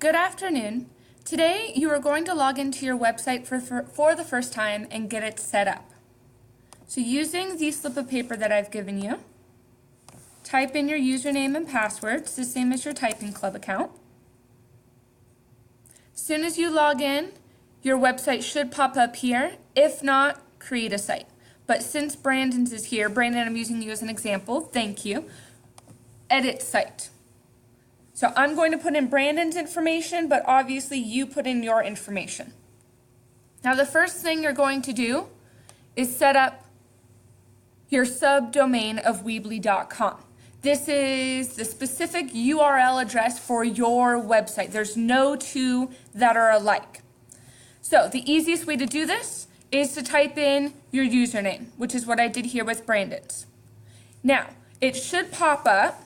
Good afternoon. Today you are going to log into your website for the first time and get it set up. So using the slip of paper that I've given you, type in your username and password. It's the same as your Typing Club account. As soon as you log in, your website should pop up here. If not, create a site. But since Brandon's is here, Brandon, I'm using you as an example, thank you. Edit site. So I'm going to put in Brandon's information, but obviously you put in your information. Now the first thing you're going to do is set up your subdomain of Weebly.com. This is the specific URL address for your website. There's no two that are alike. So the easiest way to do this is to type in your username, which is what I did here with Brandon's. Now, it should pop up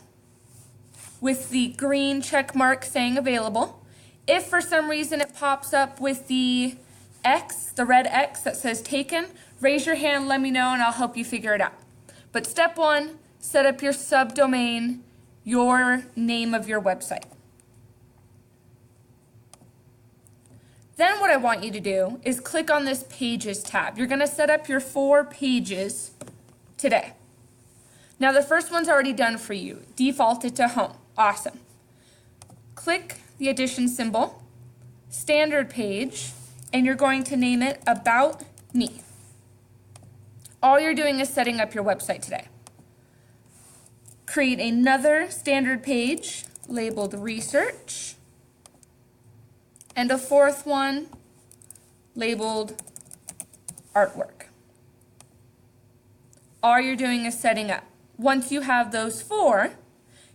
with the green check mark saying available. If for some reason it pops up with the X, the red X that says taken, raise your hand, let me know, and I'll help you figure it out. But step one, set up your subdomain, your name of your website. Then what I want you to do is click on this Pages tab. You're going to set up your 4 pages today. Now the first one's already done for you. Defaulted to home. Awesome. Click the addition symbol, standard page, and you're going to name it About Me. All you're doing is setting up your website today. Create another standard page labeled Research, and a 4th one labeled Artwork. All you're doing is setting up. Once you have those 4,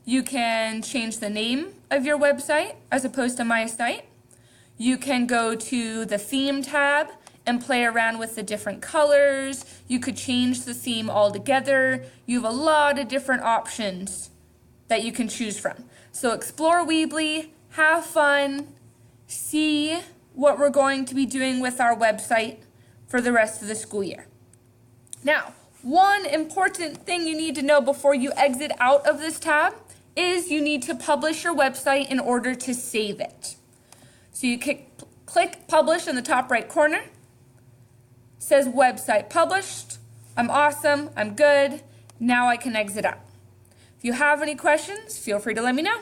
you can change the name of your website as opposed to My Site. You can go to the Theme tab and play around with the different colors. You could change the theme altogether. You have a lot of different options that you can choose from. So explore Weebly, have fun, see what we're going to be doing with our website for the rest of the school year. Now, one important thing you need to know before you exit out of this tab is you need to publish your website in order to save it. So you click Publish in the top right corner. It says Website Published. I'm awesome. I'm good. Now I can exit out. If you have any questions, feel free to let me know.